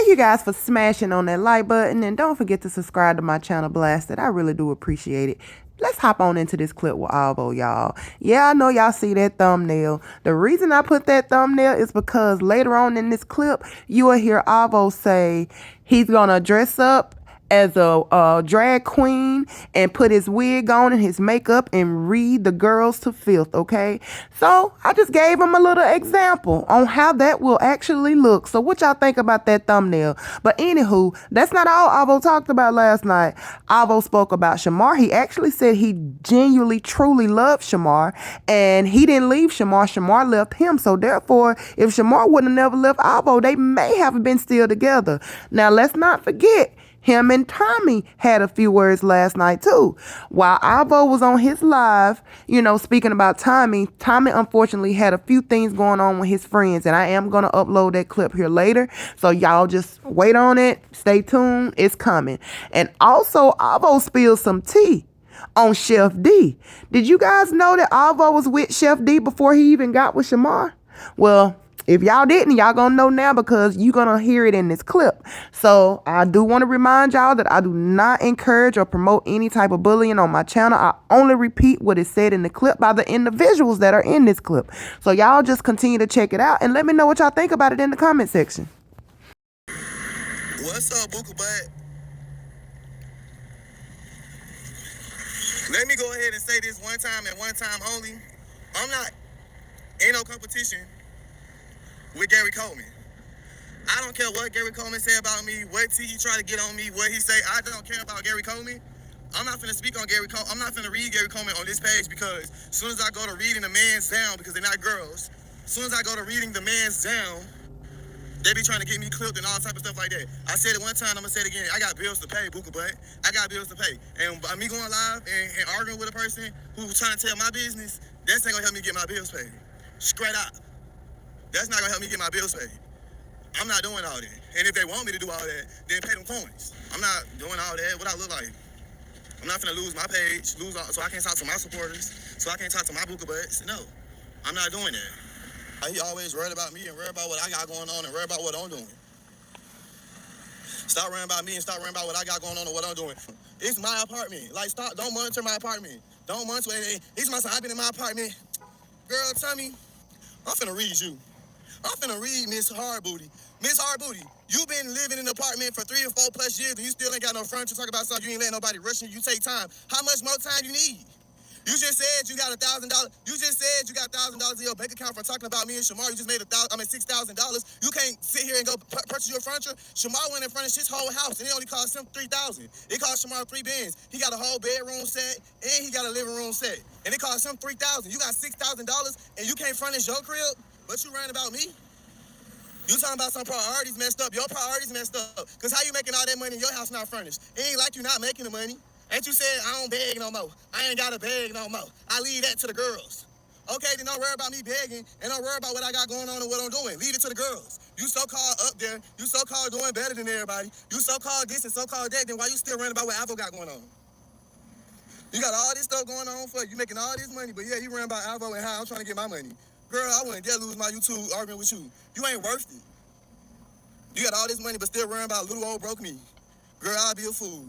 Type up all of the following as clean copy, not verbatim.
Thank you guys for smashing on that like button, and don't forget to subscribe to my channel, Blasted. I really do appreciate it. Let's hop on into this clip with Alvo, y'all. Yeah, I know y'all see that thumbnail. The reason I put that thumbnail is because later on in this clip, you will hear Alvo say he's gonna dress up as a drag queen and put his wig on and his makeup and read the girls to filth, okay? So I just gave him a little example on how that will actually look. So what y'all think about that thumbnail? But anywho, that's not all Alvo talked about last night. Alvo spoke about Shamar. He actually said he genuinely, truly loved Shamar, and he didn't leave Shamar. Shamar left him. So therefore, if Shamar wouldn't have never left Alvo, they may have been still together. Now, let's not forget, him and Tommy had a few words last night too. While Alvo was on his live, speaking about Tommy unfortunately had a few things going on with his friends, and I am going to upload that clip here later. So y'all just wait on it. Stay tuned. It's coming. And also, Alvo spilled some tea on Chef D. Did you guys know that Alvo was with Chef D before he even got with Shamar? Well, if y'all didn't, y'all gonna know now because you're gonna hear it in this clip. So I do want to remind y'all that I do not encourage or promote any type of bullying on my channel. I only repeat what is said in the clip by the individuals that are in this clip. So y'all just continue to check it out and let me know what y'all think about it in the comment section. What's up, Booker Butt? Let me go ahead and say this one time and one time only. Ain't no competition with Gary Coleman. I don't care what Gary Coleman say about me, what he try to get on me, what he say. I don't care about Gary Coleman. I'm not finna speak on Gary Coleman. I'm not finna read Gary Coleman on this page because as soon as I go to reading the man's down, because they're not girls, as soon as I go to reading the man's down, they be trying to get me clipped and all type of stuff like that. I said it one time, I'm gonna say it again. I got bills to pay, Booker Butt. I got bills to pay. And by me going live and arguing with a person who's trying to tell my business, that's not gonna help me get my bills paid. Straight up. That's not gonna help me get my bills paid. I'm not doing all that. And if they want me to do all that, then pay them coins. I'm not doing all that. What I look like? I'm not gonna lose my page, so I can't talk to my supporters, so I can't talk to my Booker Butts. No, I'm not doing that. He always worried about me and worried about what I got going on and worried about what I'm doing. Stop worrying about me and stop worrying about what I got going on and what I'm doing. It's my apartment. Like, don't monitor my apartment. Don't monitor it. It's my son. I've been in my apartment. Girl, tell me, I'm finna read you. I'm finna read Miss Hardbooty. Miss Hardbooty, you been living in an apartment for 3 or 4 plus years and you still ain't got no furniture. Talk about something you ain't letting nobody rush you. You take time. How much more time you need? You just said you got $1,000. You just said you got $1,000 in your bank account for talking about me and Shamar. You just made $6,000. You can't sit here and go purchase your furniture. Shamar went in front of his whole house and it only cost him $3,000. It cost Shamar 3 bins. He got a whole bedroom set and he got a living room set, and it cost him $3,000. You got $6,000 and you can't furnish your crib, but you ran about me. You talking about some priorities messed up. Your priorities messed up. Because how you making all that money and your house not furnished? It ain't like you not making the money. Ain't you said, I don't beg no more. I ain't got to beg no more. I leave that to the girls. Okay, then don't worry about me begging and don't worry about what I got going on and what I'm doing. Leave it to the girls. You so-called up there. You so-called doing better than everybody. You so-called this and so-called that. Then why you still running about what Alvo got going on? You got all this stuff going on for you. You making all this money, but yeah, you running about Alvo and how I'm trying to get my money. Girl, I wouldn't dare lose my YouTube arguing with you. You ain't worth it. You got all this money, but still worrying about little old broke me. Girl, I'll be a fool.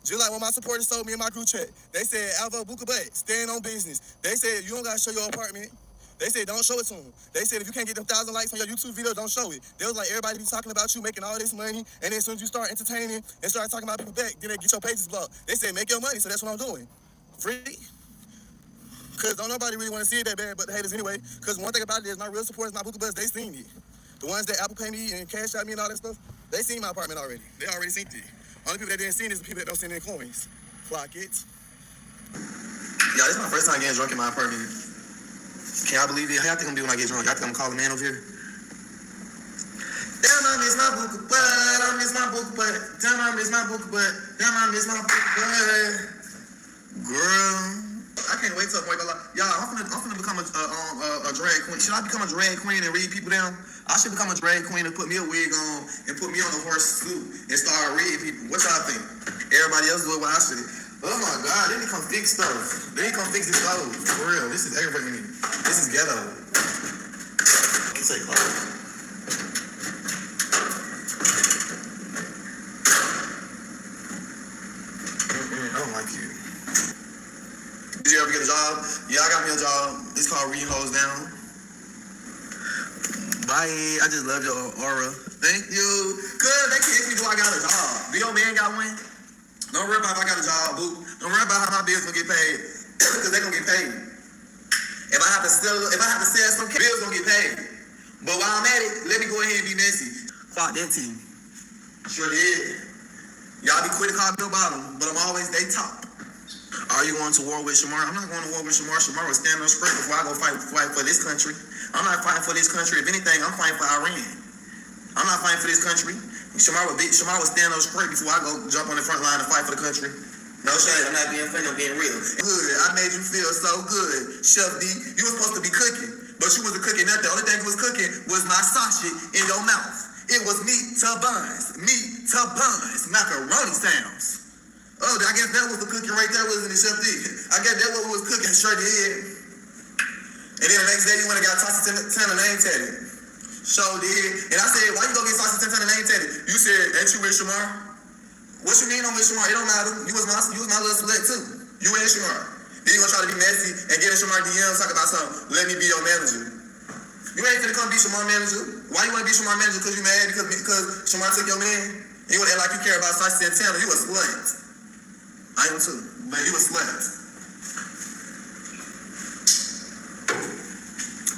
Just like when my supporters told me in my group chat, they said, Alvo Booker Butt, stand on business. They said, you don't got to show your apartment. They said, don't show it to them. They said, if you can't get them 1,000 likes on your YouTube video, don't show it. They was like, everybody be talking about you making all this money, and then as soon as you start entertaining and start talking about people back, then they get your pages blocked. They said, make your money, so that's what I'm doing. Free. Because don't nobody really want to see it that bad, but the haters anyway. Because one thing about it is my real supporters, my Booker Butts, they seen it. The ones that Apple Pay me and cash out me and all that stuff, they seen my apartment already. They already seen it. Only people that didn't see it is the people that don't send their coins. Clock it. Yeah, this is my first time getting drunk in my apartment. Can y'all believe it? How y'all think I'm doing when I get drunk? Y'all think I'm gonna call the man over here? Damn, I miss my Booker Butt. I miss my Booker Butt. Damn, I miss my Booker Butt. Damn, I miss my Booker Butt. Girl, I can't wait till I'm y'all, I'm finna become a drag queen. Should I become a drag queen and read people down? I should become a drag queen and put me a wig on and put me on a horse suit and start reading people. What y'all think? Everybody else do it, what I should. Oh my God, they need to come fix stuff. They need to come fix this stove. For real, this is aggravating me. This is ghetto. Let me say clothes. Yeah, I got me a job. It's called Reading Hoes Down. Bye. I just love your aura. Thank you. Good. They can ask me, do I got a job? Do your man got one? Don't worry about if I got a job, boo. Don't worry about how my bills gonna get paid. Because they gonna get paid. If I have to sell some bills gonna get paid. But while I'm at it, let me go ahead and be messy. Fuck that team. Sure did. Y'all be quick to call me a bottom, but I'm always they top. Are you going to war with Shamar? I'm not going to war with Shamar. Shamar was standing on straight before I go fight for this country. I'm not fighting for this country. If anything, I'm fighting for Iran. I'm not fighting for this country. Shamar was standing on straight before I go jump on the front line and fight for the country. No shade, I'm not being funny, I'm being real. Good, I made you feel so good. Chef D, you were supposed to be cooking, but you wasn't cooking nothing. The only thing you was cooking was my sausage in your mouth. It was meat to buns, macaroni sounds. Oh, I guess that was the cooking right there, wasn't it, Chef D? I guess that what we was cooking, sure did. And then the next day you went and got Tossy Tanner name tatted. So did. And I said, why you go get Tossy Tanner name tatted? You said, ain't you with Shamar? What you mean I'm with Shamar? It don't matter. You was my little select too. You and Shamar. Then you gonna try to be messy and get in Shamar DMs talk about something. Let me be your manager. You ain't finna come be Shamar manager. Why you wanna be Shamar manager? Because you mad because Shamar took your man? You wanna act like you care about Tossy Tanner. You a slut. I am too. But you a slut.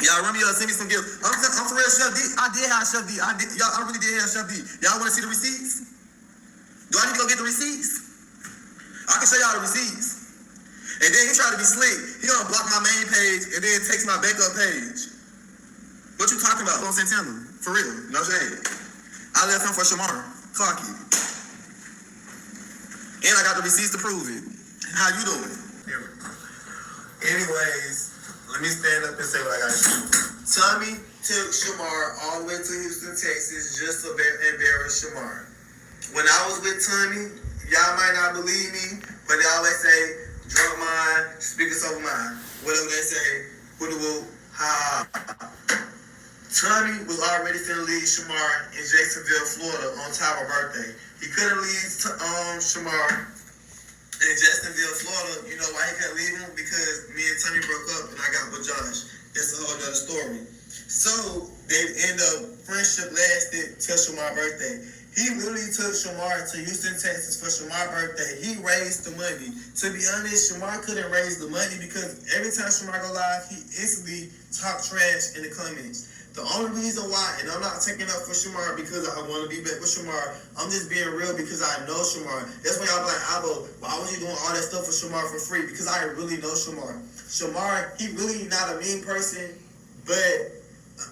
Y'all run me up, send me some gifts. I'm for real, Chef D. I did have Chef D. I really did have Chef D. Y'all wanna see the receipts? Do I need to go get the receipts? I can show y'all the receipts. And then he tried to be slick. He gonna block my main page and then takes my backup page. What you talking about? On Santana. For real. No shade. I left him for Shamar. Clock it. And I got the receipts to prove it. How you doing? Anyways, let me stand up and say what I gotta do. Tommy took Shamar all the way to Houston, Texas just to embarrass Shamar. When I was with Tommy, y'all might not believe me, but they always say, drunk mind, speakers over mind. Whatever they say, woo ha. Tommy was already finna leave Shamar in Jacksonville, Florida on Tyra's birthday. He couldn't leave Shamar in Jacksonville, Florida. You know why he couldn't leave him? Because me and Tommy broke up and I got with Josh. That's a whole other story. So they end up, friendship lasted till Shamar's birthday. He literally took Shamar to Houston, Texas for Shamar's birthday. He raised the money. To be honest, Shamar couldn't raise the money because every time Shamar go live, he instantly talk trash in the comments. The only reason why, and I'm not taking up for Shamar because I want to be back with Shamar, I'm just being real because I know Shamar. That's why y'all be like, Alvo, why was you doing all that stuff for Shamar for free? Because I really know Shamar. Shamar, he really not a mean person, but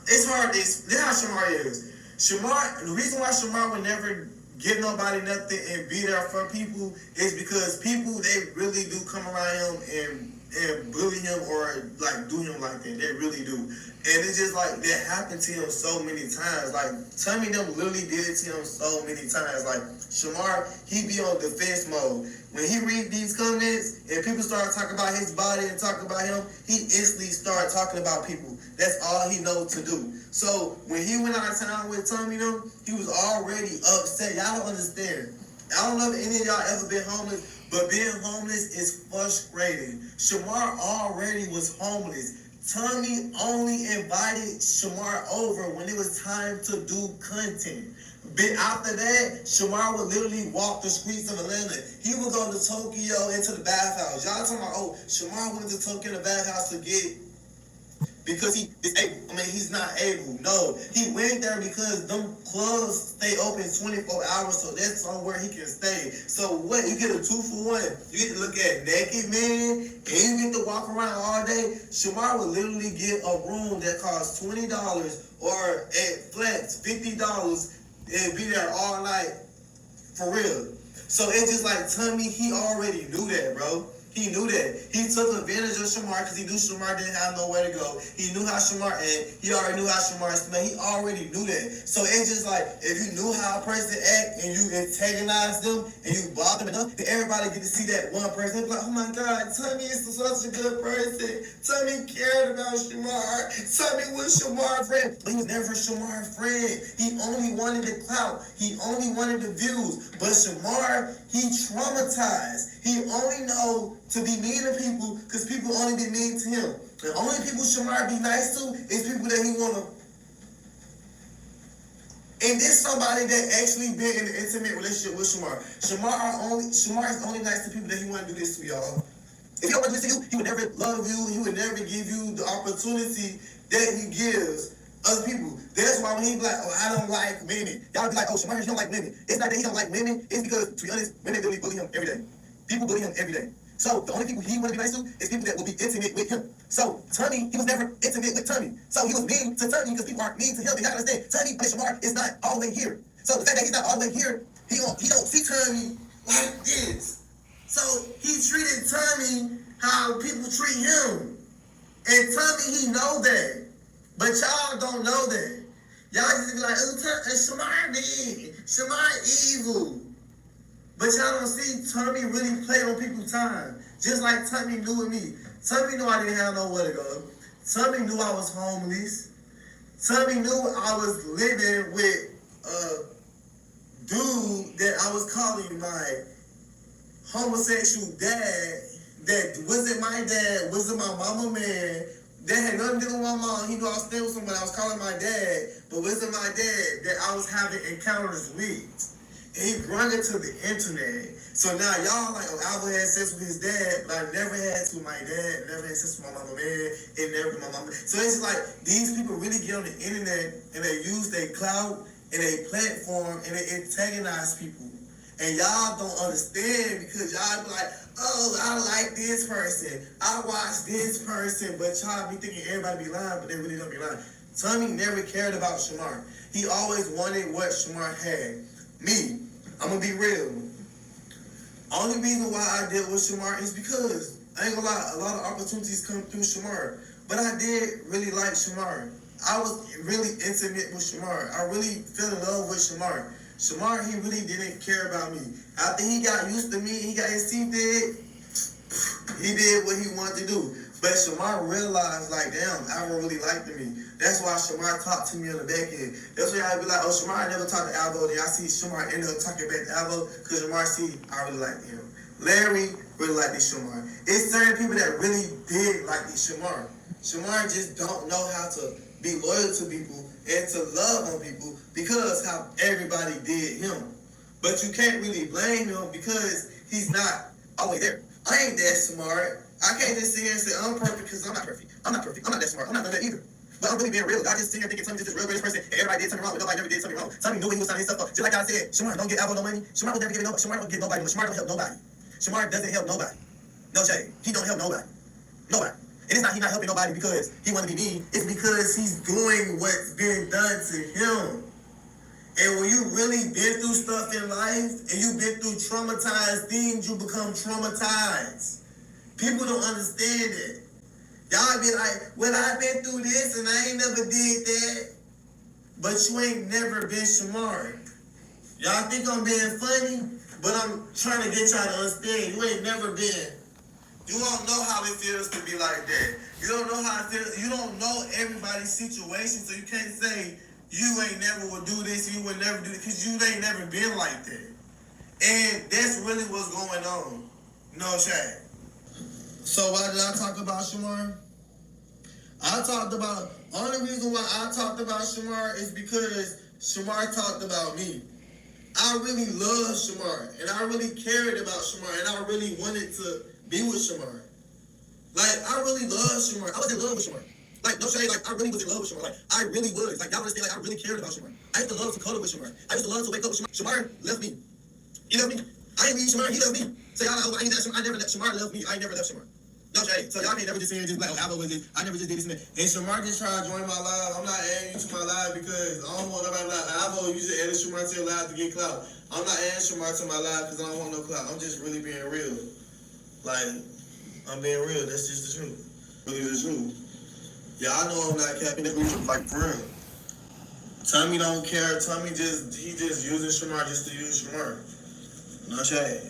it's hard. This how Shamar is. Shamar, the reason why Shamar would never give nobody nothing and be there for people is because people, they really do come around him and bully him or like do him like that. They really do. And it's just like that happened to him so many times. Like Tommy them literally did it to him so many times. Like Shamar, he be on defense mode. When he read these comments and people start talking about his body and talk about him, he instantly start talking about people. That's all he knows to do. So when he went out of town with Tommy them, he was already upset. Y'all don't understand. I don't know if any of y'all ever been homeless, but being homeless is frustrating. Shamar already was homeless. Tommy only invited Shamar over when it was time to do content. But after that, Shamar would literally walk the streets of Atlanta. He would go to Tokyo into the bathhouse. Y'all talking about, oh, Shamar went to Tokyo in the bathhouse to get, because he is able. I mean, he's not able. No, he went there because them clubs stay open 24 hours, so that's somewhere he can stay. So what? You get a 2-for-1. You get to look at naked men, and you get to walk around all day. Shamar would literally get a room that costs $20 or at flats $50 and be there all night for real. So it's just like Tommy, he already knew that, bro. He knew that. He took advantage of Shamar because he knew Shamar didn't have nowhere to go. He knew how Shamar acted. He already knew how Shamar smelled. He already knew that. So it's just like, if you knew how a person act and you antagonize them and you bother them enough, then everybody get to see that one person. Like, oh my God, Tommy is such a good person. Tommy cared about Shamar. Tommy was Shamar's friend. But he was never Shamar's friend. He only wanted the clout. He only wanted the views. But Shamar, He traumatized. He only know to be mean to people because people only be mean to him. The only people Shamar be nice to is people that he wanna. And this somebody that actually been in an intimate relationship with Shamar. Shamar is only nice to people that he want to do this to, y'all. If he don't want to do this to you, he would never love you. He would never give you the opportunity that he gives other people. That's why when he be like, oh, I don't like women. Y'all be like, oh, Shamar, you don't like women. It's not that he don't like women. It's because, to be honest, women really bully him every day. People bully him every day. So the only people he want to be nice to is people that will be intimate with him. So Tommy, he was never intimate with Tommy. So he was mean to Tommy because people aren't mean to him. You gotta understand, Tommy and Shamar is not all the way here. So the fact that he's not all the way here, he don't see Tommy like this. So he treated Tommy how people treat him. And Tommy, he know that. But y'all don't know that. Y'all just be like, oh, Shamar mean. Shamar evil. But y'all don't see Tommy really play on people's time. Just like Tommy knew with me. Tommy knew I didn't have nowhere to go. Tommy knew I was homeless. Tommy knew I was living with a dude that I was calling my homosexual dad that wasn't my dad, wasn't my mama man, that had nothing to do with my mom. He knew I was staying with somebody I was calling my dad, but wasn't my dad that I was having encounters with. And he brought it to the internet. So now y'all like, oh, Alvo had sex with his dad, but I never had sex with my dad, never had sex with my mama man, and never with my mama. So it's like these people really get on the internet and they use their clout and their platform and they antagonize people. And y'all don't understand because y'all be like, oh, I like this person. I watch this person. But y'all be thinking everybody be lying, but they really don't be lying. Tommy never cared about Shamar. He always wanted what Shamar had. Me, I'm going to be real. Only reason why I dealt with Shamar is because, I ain't gonna lie, a lot of opportunities come through Shamar. But I did really like Shamar. I was really intimate with Shamar. I really fell in love with Shamar. Shamar, he really didn't care about me. After he got used to me, he got his teeth did, he did what he wanted to do. But Shamar realized, like, damn, Alvo really liked me. That's why Shamar talked to me on the back end. That's why I'd be like, oh, Shamar never talked to Alvo. Then I see Shamar end up talking back to Alvo because Shamar see, I really liked him. Larry really liked this Shamar. It's certain people that really did like this Shamar. Shamar just don't know how to be loyal to people and to love on people because how everybody did him. But you can't really blame him because he's not always there. I ain't that smart. I can't just sit here and say I'm perfect because I'm not perfect. I'm not perfect. I'm not that smart. I'm not that either. But I'm really being real. I just sit here thinking Tommy's just this real greatest person and everybody did something wrong, but nobody never did something wrong. Tommy knew when he was signing his stuff up. Just like I said, Shamar don't get Alvo no money. Shamar will never give nobody. Shamar don't get nobody. Shamar don't help nobody. Shamar doesn't help nobody. No shade. He don't help nobody. Nobody. And it's not he not helping nobody because he want to be mean. It's because he's doing what's being done to him. And when you really been through stuff in life and you've been through traumatized things, you become traumatized. People don't understand it. Y'all be like, well, I've been through this and I ain't never did that. But you ain't never been Shamar. Y'all think I'm being funny, but I'm trying to get y'all to understand. You ain't never been. You don't know how it feels to be like that. You don't know how it feels. You don't know everybody's situation, so you can't say you ain't never would do this, you would never do it, because you ain't never been like that. And that's really what's going on. No shame. So why did I talk about Shamar? Only reason why I talked about Shamar is because Shamar talked about me. I really love Shamar, and I really cared about Shamar, and I really wanted to be with Shamar. Like, I really love Shamar. I was in love with Shamar. Like, no shade, like, I really was in love with Shamar. Like, I really was. Like, y'all understand, like, I really cared about Shamar. I used to love to cuddle with Shamar. I used to love to wake up with Shamar. Shamar left me. He left me. I ain't leave Shamar, he left me. So y'all, I never left Shamar, left me. I ain't never left Shamar. No shade. So y'all can't never just say, just like, oh, Alvo was this. I never just did this and that. And Shamar just tried to join my live. I'm not adding you to my live because I don't want nobody like Alvo. You just added Shamar to your live to get clout. I'm not adding Shamar to my live because I don't want no clout. I'm just really being real. Like, I'm being real. That's just the truth. Really the truth. Yeah, I know I'm not capping that truth, like, for real. Tommy don't care. Tommy he just using Shamar just to use Shamar. No shade.